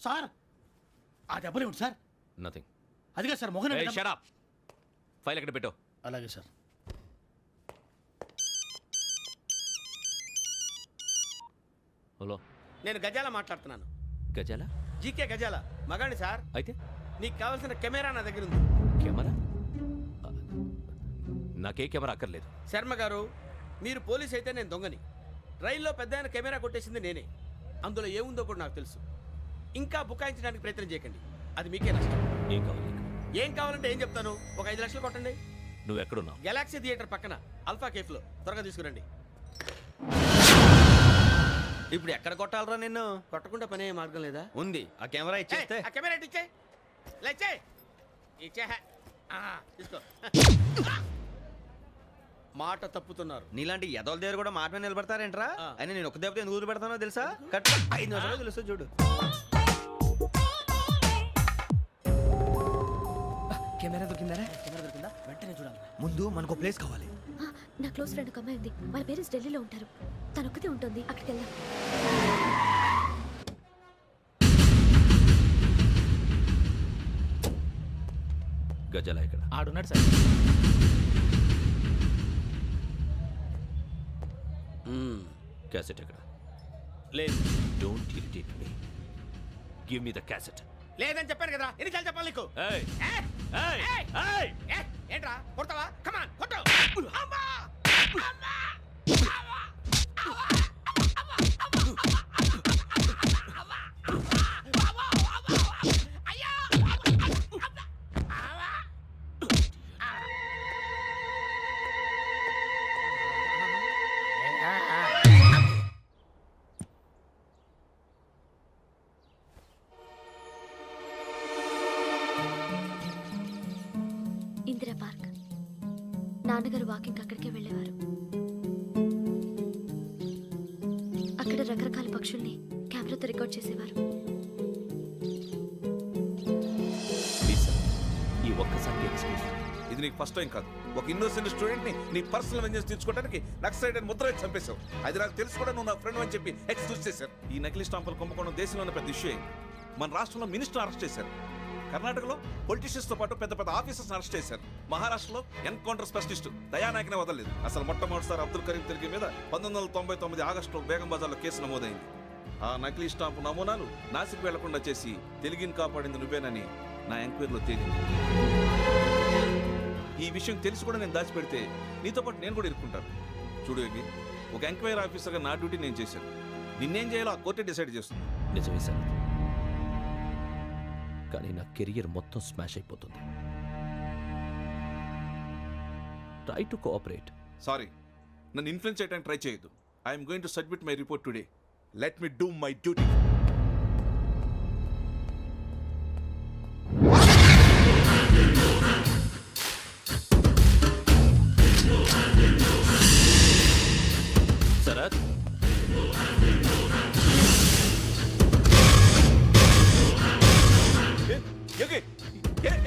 Sir ఆ దెబ్బలు ఏమిటి సార్? నథింగ్. అదిగా సార్ మొహన్ షట్ అప్. ఫైల్ ఎక్కడ పెట్టు. అలాగే సార్. హలో, నేను గజాల మాట్లాడుతున్నాను. గజాల? జీకే గజాల మగాండి సార్. అయితే నీకు కావాల్సిన కెమెరా నా దగ్గర ఉంది. కెమెరా? నాకే కెమెరా అక్కర్లేదు. శర్మ గారు, మీరు పోలీస్ అయితే నేను దొంగని. రైల్లో పెద్ద ఆయన కెమెరా కొట్టేసింది నేనే. అందులో ఏముందో కూడా నాకు తెలుసు. ఇంకా బుకాయించడానికి ప్రయత్నం చేయకండి, అది మీకే నష్టం. ఏం కావాలి? ఏం కావాలంటే ఏం చెప్తాను. ఒక 5 లక్షలు కొట్టండి. నువ్వు ఎక్కడున్నావు? గెలాక్సీ థియేటర్ పక్కన అల్ఫా కేఫ్లో. త్వరగా తీసుకురండి. ఇప్పుడు ఎక్కడ కొట్టాలరా నిన్ను? కొట్టకుండా పనే మార్గం లేదా? ఉంది. ఆ కెమెరా ఇచ్చేస్తే. ఆ కెమెరా ఇచ్చే లేచే ఇచ్చే తీసుకో. మాట తప్పుతున్నారు. నీలాంటి ఎదల దగ్గర కూడా మాట మీద నిలబడతారేంట్రా? ఆ. అని నేను ఒక దెబ్బతో ఎందుకు పెడతానో తెలుసా? కట్ 5 నిమిషాలు తెలుసు చూడు. కెమెరా దొరికిందా? వెంటనే చూడాలి. ముందు మనకు ప్లేస్ కావాలి. నా క్లోజ్ ఫ్రెండ్ ఒక అమ్మాయి ఉంది. వాళ్ళ పేరెంట్స్ ఢిల్లీలో ఉంటారు. తను ఒక్కతే ఉంటుంది. అక్కడికి వెళ్దాం. గజాల ఇక్కడ ఆడున్నాడు సార్. క్యాసెట్ ఎక్కడ? లేదు. Don't irritate me. Give me the cassette. లేదని చెప్పాను కదా, ఎన్నిసార్లు చెప్పాలి నీకు? ఏయ్ ఏయ్! ఏయ్ ఏయ్! ఏయ్! ఏయ్! ఏంట్రా కొడతావా? కమాన్ కొట్టు. అమ్మా! అమ్మా! ఇందిరా పార్క్. నాన్నగారు వాకింగ్ అక్కడికే వెళ్ళేవారు. అక్కడ రకరకాల పక్షుల్ని కెమెరాతో రికార్డ్ చేసేవారు. ప్లీజ్ సార్, ఈ ఒక్కసారి ఎక్స్క్యూజ్. ఇది నీకు ఫస్ట్ టైం కాదు. ఒక ఇన్నోసెంట్ స్టూడెంట్ ని నీ పర్సనల్ వెంజెన్స్ తీర్చుకోవడానికి నక్సలైట్ అని ముద్ర వేసి చంపేశావు. అది నాకు తెలుసు కూడా నువ్వు నా ఫ్రెండ్ అని చెప్పి ఎక్స్క్యూజ్ చేశారు. ఈ నకిలీ స్టాంపులు కుంభకోణం దేశంలోనే పెద్ద ఇష్యూ అయింది. మన రాష్ట్రంలో మినిస్టర్ అరెస్ట్ చేశారు. కర్ణాటకలో పొలిటీషియన్స్ తో పాటు పెద్ద పెద్ద ఆఫీసర్స్ అరెస్ట్ చేశారు. మహారాష్ట్రలో ఎన్కౌంటర్ స్పెషలిస్ట్ దయానాయకనే వదలలేదు. అసలు మొట్టమొదటిసారి అబ్దుల్ కరీం తిరిగి మీద 1999 ఆగస్టులో బేగం బజార్లో కేసు నమోదైంది. ఆ నకిలీ స్టాంపు నమూనాలు నాసిక్ వెళ్లకుండా చేసి తెలుగుని కాపాడింది నువ్వేనని నా ఎంక్వైరీలో తేలింది. ఈ విషయం తెలిసి కూడా నేను దాచిపెడితే నీతో పాటు నేను కూడా ఇరుక్కుంటాను. చూడు యోగి, ఒక ఎంక్వైరీ ఆఫీసర్గా నా డ్యూటీ నేను చేశాను. నిన్నేం చేయాలో ఆ కోర్టే డిసైడ్ చేస్తుంది. నిజమే సార్, కానీ నా కెరియర్ మొత్తం స్మాష్ అయిపోతుంది. Try to cooperate. సారీ, నన్ను ఇన్ఫ్లుయెన్స్ చేయడానికి ట్రై చేయొద్దు. I'm going to submit my report today. Let me do my duty. Sharath,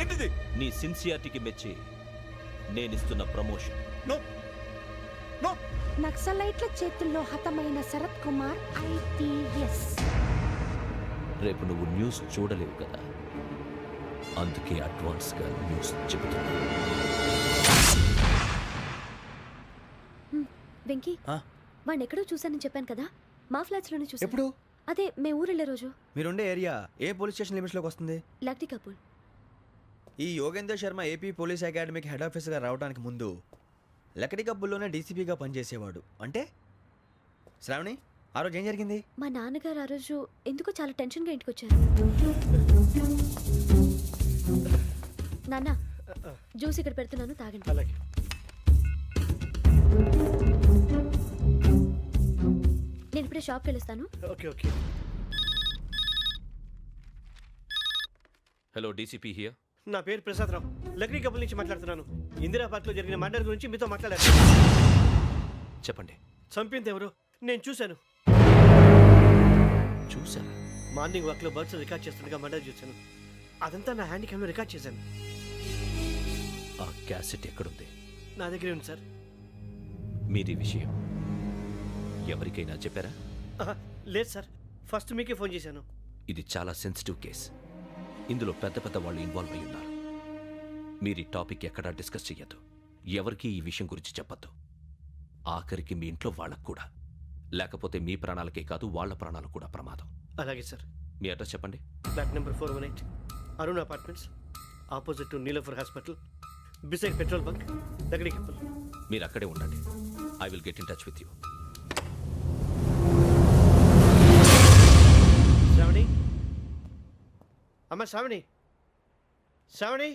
ఏంటిది? నీ సిన్సియారిటీకి మెచ్చి నేనిస్తున్న ప్రమోషన్. No no. నక్సలైట్ల చేతుల్లో హతమైన శరత్ కుమార్ IPS. రేపు నువ్వు న్యూస్ చూడలేవు కదా, అందుకే అడ్వాన్స్గా న్యూస్ చెబుతున్నా. వెంకీ, వాడిని ఎక్కడో చూశానని చెప్పాను కదా, మా ఫ్లాట్స్ లోనే చూసాను. ఎప్పుడు? అదే మేము ఊరెళ్ళే రోజు. మీరుండే ఏరియా ఏ పోలీస్ స్టేషన్ లిమిట్స్ లోకి వస్తుంది? లక్టీ కపూల్. ఈ యోగేందర్ శర్మ ఏపీ పోలీస్ అకాడమీకి హెడ్ ఆఫీసర్గా రావడానికి ముందు లకడి కబ్బుల్లోనే డీసీపీగా పనిచేసేవాడు. అంటే శ్రావణి, ఆ రోజు ఏం జరిగింది? మా నాన్నగారు ఆ రోజు ఎందుకో చాలా టెన్షన్గా ఇంటికి వచ్చారు. నాన్న, జ్యూస్ ఇక్కడ పెడుతున్నాను, తాగండి. అలాగే. నేను ఇప్పుడే షాప్కి వెళ్ళొస్తాను. Okay okay. Hello, DCP here. నా పేరు ప్రసాదరావు, లక్రీ కపుల్ నుంచి మాట్లాడుతున్నాను. ఇందిరా పార్క్ లో జరిగిన మర్డర్ గురించి మీతో మాట్లాడారు. చెప్పండి. చంపింది ఎవరు? నేను చూశాను. చూసారా? మార్నింగ్ వాక్ లో బర్డ్స్ రికార్డ్ చేస్తుండగా మర్డర్ చూశాను. అదంతా నా హ్యాండ్ క్యామ్ లో రికార్డ్ చేశాను. ఆ క్యాసెట్ ఎక్కడుంది? నా దగ్గరే ఉంది సార్. మీరు ఈ విషయం ఎవరికైనా చెప్పారా? లేదు సార్, ఫస్ట్ మీకే ఫోన్ చేశాను. ఇది చాలా సెన్సిటివ్ కేస్. ఇందులో పెద్ద పెద్ద వాళ్ళు ఇన్వాల్వ్ అయి ఉన్నారు. మీరు ఈ టాపిక్ ఎక్కడా డిస్కస్ చెయ్యొద్దు. ఎవరికీ ఈ విషయం గురించి చెప్పొద్దు. ఆఖరికి మీ ఇంట్లో వాళ్ళకు కూడా. లేకపోతే మీ ప్రాణాలకే కాదు వాళ్ళ ప్రాణాలు కూడా ప్రమాదం. అలాగే సార్. మీ అడ్రస్ చెప్పండి. Flat number 418 Arun apartments, opposite to Niloufer hospital, beside petrol bunk, దగ్గర కెంపుల్. మీరు అక్కడే ఉండండి. I will get in touch with you. Sravani, అమ్మ శ్రావణి, శ్రావణి.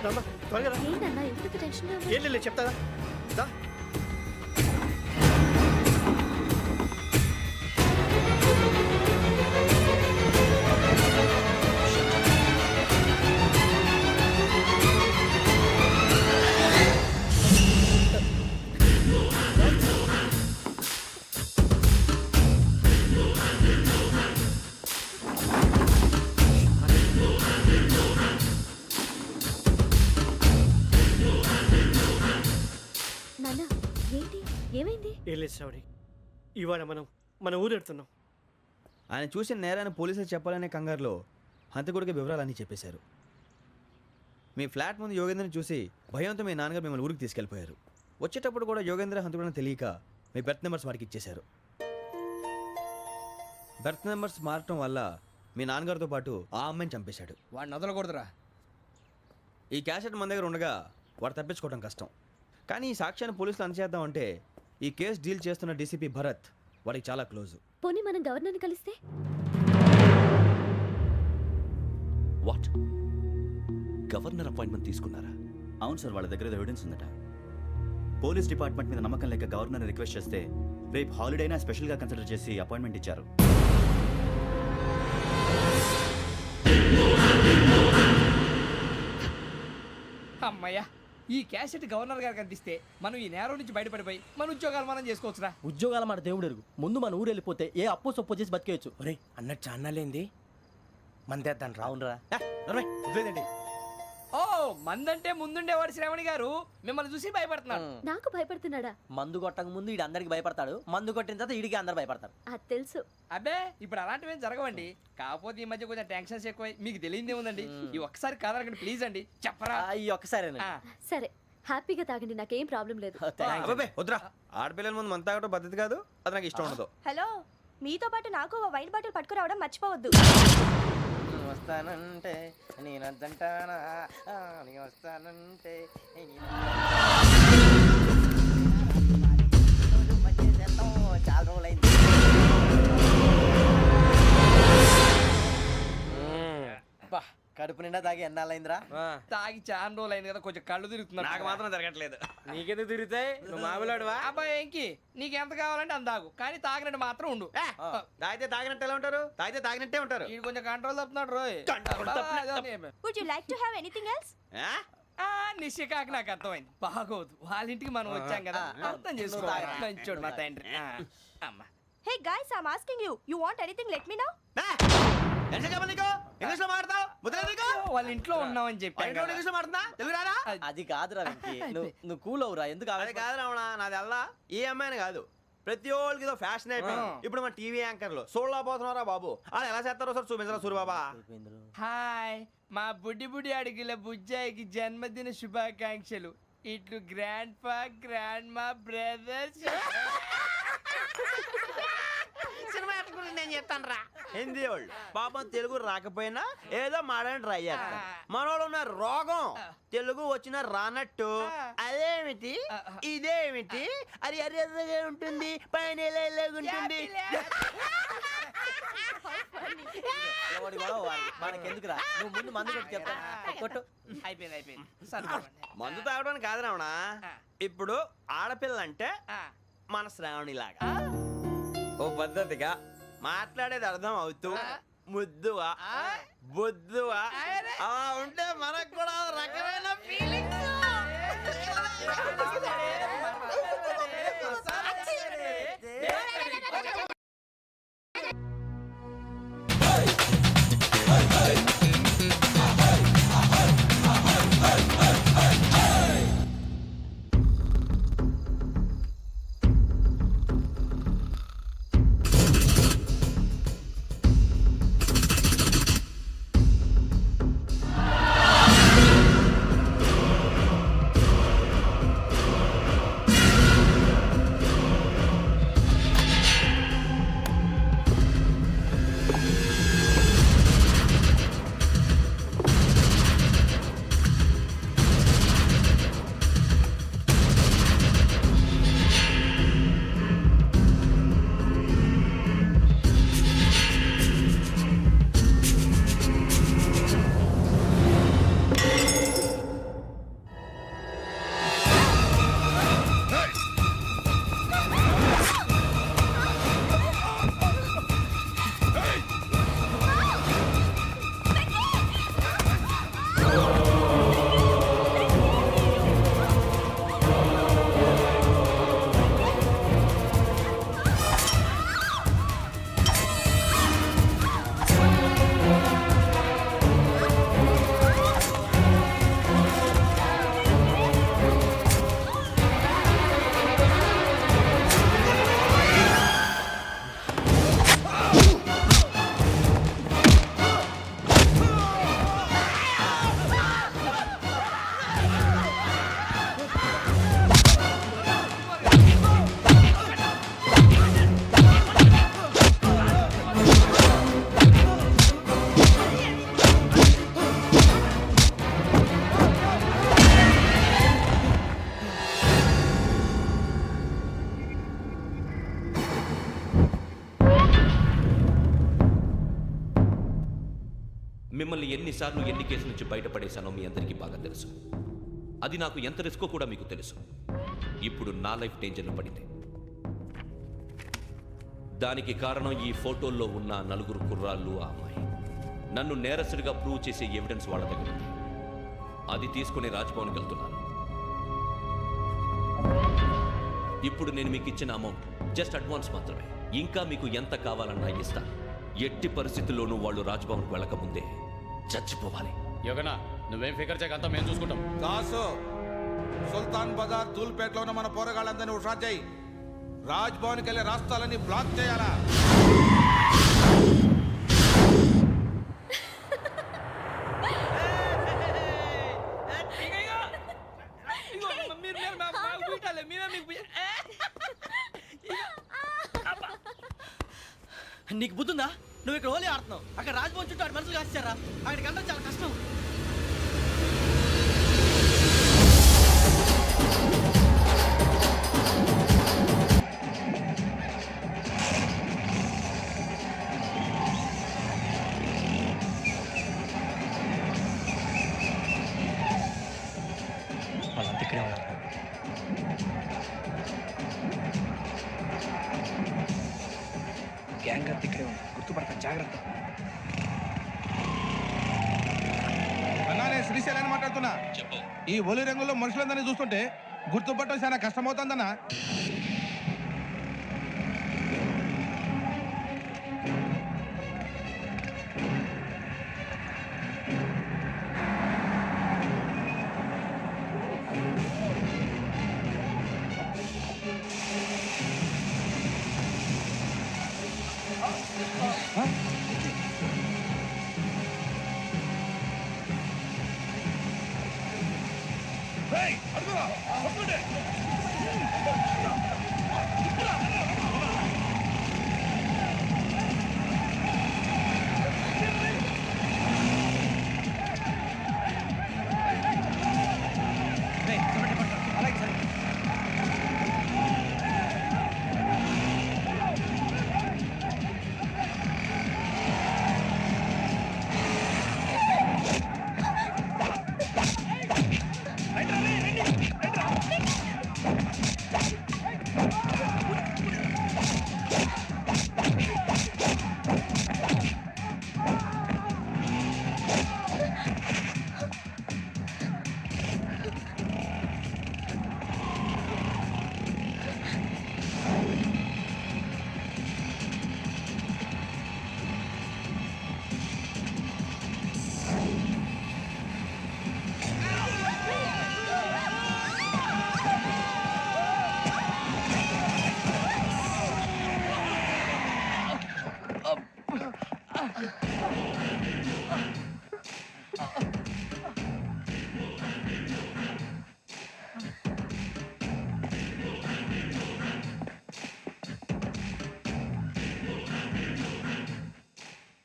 రామ్మా, త్వరగా రా. ఏంటన్నా ఎందుకు టెన్షన్ ఏం లేదు, చెప్తాదా దా. నాన్న ఏంటి ఏమైంది? ఏం లేదు శ్రావణి, ఇవాళ మనం మన ఊరు వెళ్తున్నాం. ఆయన చూసిన నేరాన్ని పోలీసులు చెప్పాలనే కంగారులో హంతకుడికి వివరాలన్నీ చెప్పేశారు. మీ ఫ్లాట్ ముందు యోగేంద్రని చూసి భయంతో మీ నాన్నగారు మిమ్మల్ని ఊరికి తీసుకెళ్ళిపోయారు. వచ్చేటప్పుడు కూడా యోగేంద్ర హంతకుడని తెలియక మీ బెర్త్ నెంబర్స్ వారికి ఇచ్చేశారు. బెర్త్ నెంబర్స్ మారటం వల్ల మీ నాన్నగారితో పాటు ఆ అమ్మాయిని చంపేశాడు. వాడిని వదలకూడదురా. ఈ క్యాసెట్ మన దగ్గర ఉండగా వాడు తప్పించుకోవడం కష్టం. కానీ ఈ సాక్ష్యాన్ని పోలీసులు అందజేద్దామంటే ఈ కేసు డీల్ చేస్తున్న డీసీపీ భరత్ వాడికి చాలా క్లోజు. పోనీ మనం గవర్నర్ని కలిస్తే? వాట్? గవర్నర్ అపాయింట్మెంట్ తీసుకున్నారా? అవును సార్, వాళ్ళ దగ్గర ఎవిడెన్స్ ఉందట. పోలీస్ డిపార్ట్మెంట్ మీద నమ్మకం లేక గవర్నర్ రిక్వెస్ట్ చేస్తే రేపు హాలిడేనా స్పెషల్గా కన్సిడర్ చేసి అపాయింట్మెంట్ ఇచ్చారు. అమ్మయ్యా, ఈ క్యాసెట్ గవర్నర్ గారికి అందిస్తే మనం ఈ నేరం నుంచి బయటపడిపోయి మన ఉద్యోగాలు మనం చేసుకోవచ్చురా. ఉద్యోగాల మాట దేవుడు ఎరుగు. ముందు మన ఊరు వెళ్ళిపోతే ఏ అప్పు సొప్పు చేసి బతికేయచ్చు. ఒరే అన్నట్టు చాన్నాలేంది మందేద్దాను రావునరా. వదిలేదండి. ఓ మందంటే ముందుండేవాడు శ్రావణి గారు మిమ్మల్ని చూసి భయపడుతున్నాడు. నాకు భయపడుతున్నాడా? మందు కొట్టక ముందు ఈడు అందరికి భయపడతాడు, మందు కొట్టిన తర్వాత ఈడికి అందరు భయపడతారు. అది తెలుసు. అబ్బే ఇప్పుడు అలాంటివి ఏం జరగవండి. కాకపోతే ఈ మధ్య కొంచెం టెన్షన్స్ ఎక్కువై మీకు తెలియదే ఉందండి. ఈ ఒక్కసారి కాదనకండి ప్లీజ్ అండి, చెప్పరా. ఈ ఒక్కసారి సరే హ్యాపీగా తాగండి, నాకేం ప్రాబ్లం లేదు. అబ్బాబే వద్దురా, ఆడపిల్లల ముందు మంత తాగడం పద్ధతి కాదు. అది నాకు ఇష్టం ఉండదు. హలో, మీతో పాటు నాకు ఓ వైన్ బాటిల్ పట్టుకురావడం మర్చిపోవద్దు. వస్తానంటే నేనంటానా, వస్తానంటే చాలా రోజులైంది. కడుపు నిండా తాగి ఎన్నాళ్ళైందిరా? తాగి చాలా రోజులు అయింది కదా, కొంచెం కళ్ళు తిరుగుతున్నాడు. నాకు మాత్రం జరగట్లేదు. నీకెందుకు తిరుగుతాయి? నువ్వు మామూలుడువా? అబ్బాయి ఏంకి నీకు ఎంత కావాలంటే అంత తాగు, కానీ తాగినట్టు మాత్రం ఉండు. తాగితే తాగినట్టు ఎలా ఉంటారు? తాగితే తాగినట్టే ఉంటారు. వీడు కొంచెం కంట్రోల్ తప్పుతున్నాడు రోయ్. Would you like to have anything else? నిశ్చికాకి నాకు అర్థమైంది. బాగోదు, వాళ్ళ ఇంటికి మనం వచ్చాం కదా, అర్థం చేసుకోవాలి. మంచోడు మా తండ్రి. అమ్మ hey guys, I am asking you, you want anything let me know. English లో మాట్లాడతావు? వాళ్ళ ఇంట్లో ఉన్నామని చెప్పాను కదా. ఇంగ్లీష్ లో మాట్లాడుతున్నా? తెలుగు రాదా? అది కాదురా వెంకీ, నువ్వు కూల్ అవురా. ఎందుకు అది కాదు రావణ, నాది అల్లా ఏ అమ్మాయిని కాదు, ప్రతి ఒక్కరికి ఏదో ఫ్యాషన్ అయిపోయింది. ఇప్పుడు మన టీవీ యాంకర్లు సోళ్ళ పోతున్నారా బాబు, వాళ్ళు ఎలా చేస్తారో సార్ చూపించరా సూరిబాబా. హాయ్, మా బుడ్డి బుడి అడిగిల బుజ్జాయికి జన్మదిన శుభాకాంక్షలు. ఇట్లు గ్రాండ్ ఫా గ్రాండ్ మా బ్రదర్స్. సినిమా నేను చెప్తాను రా. హిందీ వాళ్ళు పాపం తెలుగు రాకపోయినా ఏదో మాడని ట్రై చేస్తారు. మనోళ్ళు ఉన్న రోగం తెలుగు వచ్చిన రానట్టు అదేమిటి ఇదేమిటి అది అరిగా ఉంటుంది పైన ఉంటుంది. ఎవడి గొడవ వాడిది. మనకెందుకురా నువ్వు ముందు మందు కొట్టి చెప్తా కొట్టు. అయిపోయింది సరిపోండి. మందు తాగడానికి కాదు రావణ, ఇప్పుడు ఆడపిల్ల అంటే మన శ్రావణిలాగా ఓ పద్ధతిగా మాట్లాడేది అర్థం అవుతూ ముద్దువా బొద్దువా అలా ఉంటే మనకు కూడా ఓ రకమైన ఫీలింగ్స్. మిమ్మల్ని ఎన్నిసార్లు ఎన్ని కేసుల నుంచి బయటపడేశానో మీ అందరికీ బాగా తెలుసు. అది నాకు ఎంత రిస్కో కూడా మీకు తెలుసు. ఇప్పుడు నా లైఫ్ డేంజర్లో పడింది. దానికి కారణం ఈ ఫోటోల్లో ఉన్న 4 కుర్రాళ్ళు, ఆ అమ్మాయి. నన్ను నేరస్తుడిగా ప్రూవ్ చేసే ఎవిడెన్స్ వాళ్ళ దగ్గర ఉంది. అది తీసుకుని రాజ్భవన్కి వెళ్తున్నాను. ఇప్పుడు నేను మీకు ఇచ్చిన అమౌంట్ జస్ట్ అడ్వాన్స్ మాత్రమే. ఇంకా మీకు ఎంత కావాలన్నా ఇస్తాను. ఎట్టి పరిస్థితుల్లోనూ వాళ్ళు రాజ్భవన్కి వెళ్ళకముందే చచ్చిపోవాలి. యోగనా నువ్వేం ఫికర్ చేయకంతా మేము చూసుకుంటాం. దాసు సుల్తాన్ బజార్ ధూల్పేటలో ఉన్న మన పోరగాళ్ళందరినీ హుషారు చేయి. రాజ్ భవన్కి వెళ్ళే రాస్తాలని బ్లాక్ చేయాలా? నీకు బుద్ధుందా? నువ్వు ఇక్కడ హోలీ ఆడుతున్నావు, అక్కడ రాజ్భవన్ చుట్టూ ఆడు మనుషులు కాస్తారా? అక్కడికి అందరూ చాలా కష్టం. వాళ్ళంతా ఇక్కడే ఉన్నారు. గ్యాంగ్ అంతా ఇక్కడే ఉంది, గుర్తుపడతాను, జాగ్రత్త. అన్నానే శ్రీశైలాన్ని మాట్లాడుతున్నా. ఈ ఒలి రంగుల్లో మనుషులందరినీ చూస్తుంటే గుర్తుపట్టడం చాలా కష్టమవుతుందన్నా.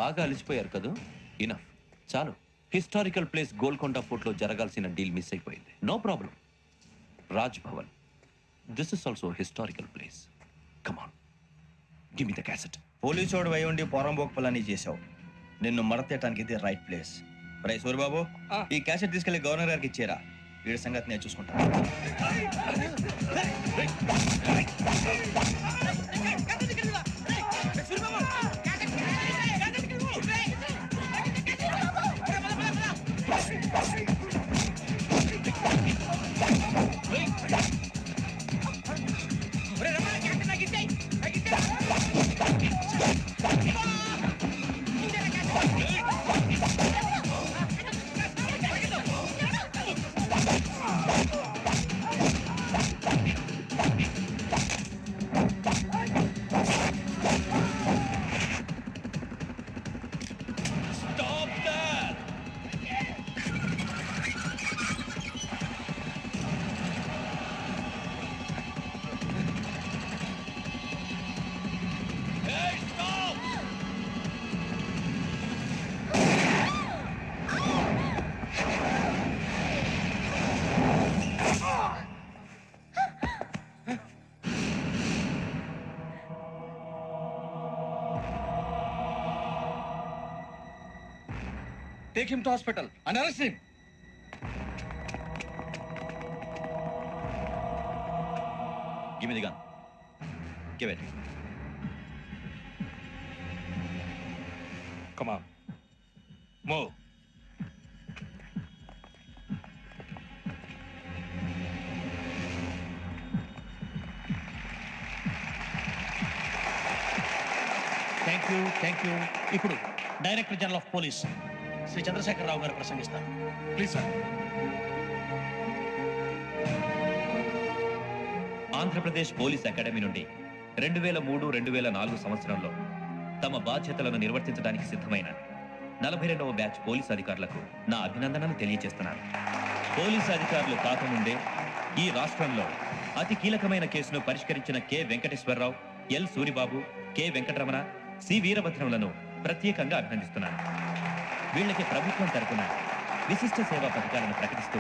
బాగా అలిసిపోయారు కదూ? ఇనఫ్, చాలు. హిస్టారికల్ ప్లేస్ గోల్కొండ ఫోర్ట్లో జరగాల్సిన డీల్ మిస్ అయిపోయింది. No problem. Raj Bhavan, this is also historical place. Come on, give me the cassette. పోలీసోడు వై ఉండి పోరంబోక్ చేసావు. నిన్ను మడతేయటానికి ఇది రైట్ ప్లేస్. రై సూరిబాబు, ఈ క్యాసెట్ తీసుకెళ్లి గవర్నర్ గారికి ఇచ్చేరా. వీడి సంగతి నేను చూసుకుంటాను. Take him to hospital and arrest him. Give me the gun. Give it. Come on. Move. Thank you. ఇప్పుడు director general of police Shri Chandrasekhara Rao garu ప్రసంగిస్తారు. Please sir. Andhra Pradesh police academy నుండి 2003-2004 సంవత్సరంలో తమ బాధ్యతలను నిర్వర్తించడానికి సిద్ధమైన 42వ బ్యాచ్ పోలీస్ అధికారులకు నా అభినందనలు తెలియజేస్తున్నాను. పోలీసు అధికారులు కాకముందే ఈ రాష్ట్రంలో అతి కీలకమైన కేసును పరిష్కరించిన K Venkateswara Rao, L Suribabu, K Venkataramana, C వీరభద్రములను ప్రత్యేకంగా అభినందిస్తున్నాను. వీళ్ళకి ప్రభుత్వం తరపున విశిష్ట సేవా పథకాలను ప్రకటిస్తూ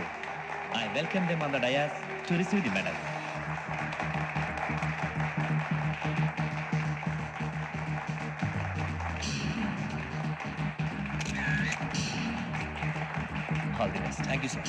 I welcome them on the dais to receive the medal. All the best. Thank you, sir.